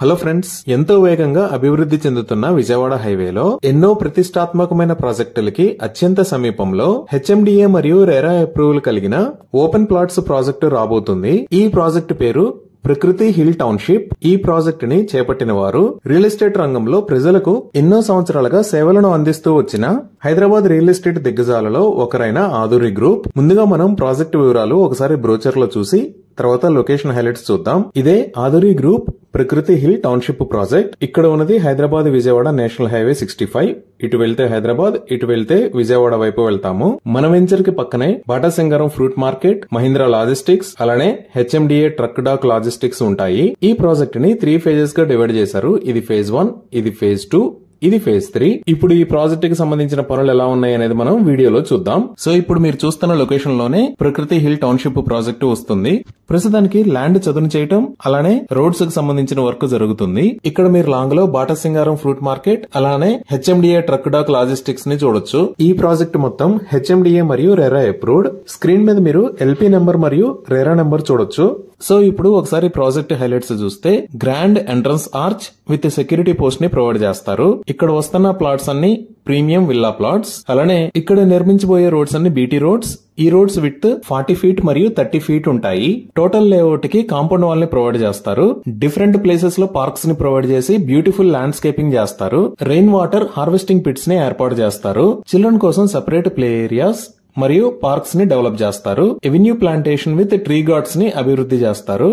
Hello friends, ఎంతో వేగంగా అభివృద్ధి చెందుతున్న విజయవాడ హైవేలో ఎన్నో ప్రతిష్టాత్మకమైన ప్రాజెక్టులకి అత్యంత సమీపంలో హెచ్ఎండిఏ మరియు రెరా అప్రూవల్ కలిగిన ఓపెన్ ప్లాట్స్ ప్రాజెక్టు రాబోతుంది. ఈ ప్రాజెక్టు పేరు ప్రకృతి హిల్ టౌన్షిప్. ఈ ప్రాజెక్ట్ ని చేపట్టిన వారు రియల్ ఎస్టేట్ రంగంలో ప్రజలకు ఎన్నో సంవత్సరాలుగా సేవలను అందిస్తూ వచ్చిన హైదరాబాద్ రియల్ ఎస్టేట్ దిగ్గజాలలో ఒకరైన ఆధురి గ్రూప్. ముందుగా మనం ప్రాజెక్టు వివరాలు ఒకసారి బ్రోచర్ లో చూసి తర్వాత లొకేషన్ హైలైట్స్ చూద్దాం. ఇదే ఆధురి గ్రూప్ ప్రకృతి హిల్ టౌన్షిప్ ప్రాజెక్ట్. ఇక్కడ ఉన్నది హైదరాబాద్ విజయవాడ నేషనల్ హైవే 65. ఇటు వెళ్తే హైదరాబాద్, ఇటు వెళ్తే విజయవాడ వైపు వెళ్తాము. మన వెంచర్ కి పక్కనే బాటా సింగారం ఫ్రూట్ మార్కెట్, మహీంద్రా లాజిస్టిక్స్, అలానే హెచ్ఎండిఏ ట్రక్ డాక్ లాజిస్టిక్స్ ఉంటాయి. ఈ ప్రాజెక్ట్ ని 3 phases గా డివైడ్ చేశారు. ఇది phase 1, ఇది phase 2, ఇది phase 3. ఇప్పుడు ఈ ప్రాజెక్ట్ కి సంబంధించిన పనులు ఎలా ఉన్నాయి అనేది మనం వీడియోలో చూద్దాం. సో ఇప్పుడు మీరు చూస్తున్న లొకేషన్ లోనే ప్రకృతి హిల్ టౌన్షిప్ ప్రాజెక్టు వస్తుంది. ప్రస్తుతానికి ల్యాండ్ చదును చేయటం, అలానే రోడ్స్ కి సంబంధించిన వర్క్ జరుగుతుంది. ఇక్కడ మీరు లాంగ్ లో బాటా సింగారం ఫ్రూట్ మార్కెట్, అలానే హెచ్ఎండిఏ ట్రక్ డాక్ లాజిస్టిక్స్ ని చూడొచ్చు. ఈ ప్రాజెక్ట్ మొత్తం హెచ్ఎండిఏ మరియు రెరా అప్రూవ్డ్. స్క్రీన్ మీద మీరు ఎల్పీ నెంబర్ మరియు రెరా నెంబర్ చూడొచ్చు. సో ఇప్పుడు ఒకసారి ప్రాజెక్ట్ హైలైట్స్ చూస్తే grand entrance arch with security post ని ప్రొవైడ్ చేస్తారు. ఇక్కడ వస్తున్న ప్లాట్స్ అన్ని ప్రీమియం విల్లా ప్లాట్స్. అలానే ఇక్కడ నిర్మించబోయే రోడ్స్ అన్ని బీటీ రోడ్స్. ఈ రోడ్స్ విత్ 40 feet మరియు 30 feet ఉంటాయి. టోటల్ లేఅవుట్ కి కాంపౌండ్ వాల్ ని ప్రొవైడ్ చేస్తారు. డిఫరెంట్ ప్లేసెస్ లో పార్క్స్ ని ప్రొవైడ్ చేసి బ్యూటిఫుల్ ల్యాండ్స్కేపింగ్ చేస్తారు. రెయిన్ వాటర్ హార్వెస్టింగ్ పిట్స్ ని ఏర్పాటు చేస్తారు. చిల్డ్రన్ కోసం సెపరేట్ ప్లే ఏరియాస్ మరియు పార్క్స్ ని డెవలప్ చేస్తారు. Avenue plantation with tree guards ని అభివృద్ధి చేస్తారు.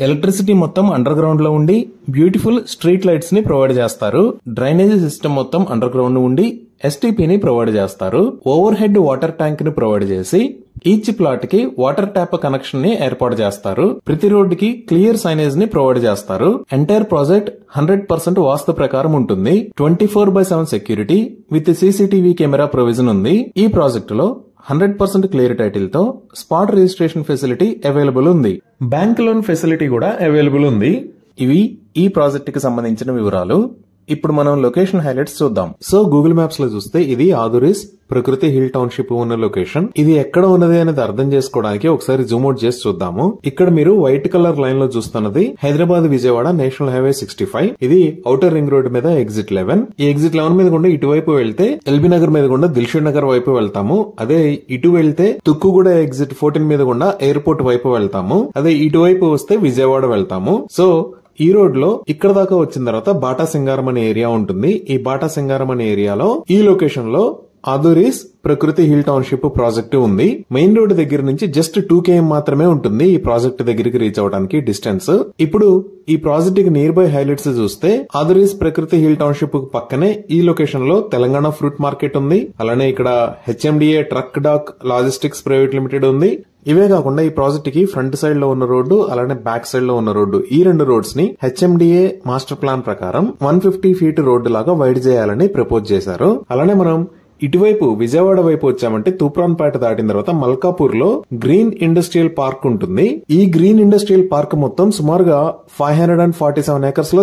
ఎలక్ట్రిసిటీ మొత్తం అండర్ గ్రౌండ్ లో ఉండి బ్యూటిఫుల్ స్ట్రీట్ లైట్స్ ని ప్రొవైడ్ చేస్తారు. డ్రైనేజీ సిస్టమ్ మొత్తం అండర్ గ్రౌండ్ ఉండి ఎస్టీపీ ని ప్రొవైడ్ చేస్తారు. ఓవర్ హెడ్ వాటర్ ట్యాంక్ ని ప్రొవైడ్ చేసి ఈచ్ ప్లాట్ కి వాటర్ ట్యాప్ కనెక్షన్ ని ఏర్పాటు చేస్తారు. ప్రతి రోడ్డు కి క్లియర్ సైనేజ్ ని ప్రొవైడ్ చేస్తారు. ఎంటైర్ ప్రాజెక్ట్ 100% వాస్తు ప్రకారం ఉంటుంది. 24/7 security with CCTV camera provision ఉంది. ఈ ప్రాజెక్ట్ లో 100% క్లియర్ టైటిల్ తో స్పాట్ రిజిస్ట్రేషన్ ఫెసిలిటీ అవైలబుల్ ఉంది. బ్యాంక్ లోన్ ఫెసిలిటీ కూడా అవైలబుల్ ఉంది. ఇవి ఈ ప్రాజెక్ట్ కి సంబంధించిన వివరాలు. ఇప్పుడు మనం లొకేషన్ హైలైట్స్ చూద్దాం. సో గూగుల్ మ్యాప్స్ లో చూస్తే ఇది ఆధురీస్ ప్రకృతి హిల్ టౌన్షిప్ ఉన్న లొకేషన్. ఇది ఎక్కడ ఉన్నది అనేది అర్థం చేసుకోవడానికి ఒకసారి జూమ్ అవుట్ చేసి చూద్దాము. ఇక్కడ మీరు వైట్ కలర్ లైన్ లో చూస్తున్నది హైదరాబాద్ విజయవాడ నేషనల్ హైవే 65. ఇది ఔటర్ రింగ్ రోడ్ మీద ఎగ్జిట్ 11. ఈ ఎగ్జిట్ 11 మీద గుండా ఇటువైపు వెళ్తే ఎల్బీ నగర్ మీద గుండా దిల్షుక్ నగర్ వైపు వెళ్తాము. అదే ఇటు వెళ్తే తుక్కుగూడ ఎగ్జిట్ 14 మీద గుండా ఎయిర్పోర్ట్ వైపు వెళ్తాము. అదే ఇటువైపు వస్తే విజయవాడ వెళ్తాము. సో ఈ రోడ్ లో ఇక్కడ దాకా వచ్చిన తర్వాత బాటా సింగారం అనే ఏరియా ఉంటుంది. ఈ బాటా సింగారం అనే ఏరియాలో ఈ లొకేషన్ లో ఆధురీస్ ప్రకృతి హిల్ టౌన్షిప్ ప్రాజెక్టు ఉంది. మెయిన్ రోడ్ దగ్గర నుంచి జస్ట్ 2 km మాత్రమే ఉంటుంది ఈ ప్రాజెక్ట్ దగ్గరికి రీచ్ అవడానికి డిస్టెన్స్. ఇప్పుడు ఈ ప్రాజెక్ట్ కి నియర్ బై హైలైట్స్ చూస్తే ఆధురీస్ ప్రకృతి హిల్ టౌన్షిప్ పక్కనే ఈ లొకేషన్ లో తెలంగాణ ఫ్రూట్ మార్కెట్ ఉంది. అలానే ఇక్కడ HMDA truck dock logistics private limited ఉంది. ఇవే కాకుండా ఈ ప్రాజెక్ట్ కి ఫ్రంట్ సైడ్ లో ఉన్న రోడ్డు, అలానే బ్యాక్ సైడ్ లో ఉన్న రోడ్డు, ఈ 2 రోడ్స్ ని హెచ్ఎండిఏ మాస్టర్ ప్లాన్ ప్రకారం 150 feet రోడ్డు లాగా వైడ్ చేయాలని ప్రపోజ్ చేశారు. అలానే మనం ఇటువైపు విజయవాడ వైపు వచ్చామంటే తూప్రాన్పేట దాటిన తర్వాత మల్కాపూర్ లో గ్రీన్ ఇండస్ట్రియల్ పార్క్ ఉంటుంది. ఈ గ్రీన్ ఇండస్ట్రియల్ పార్క్ మొత్తం సుమారుగా 547 acres లో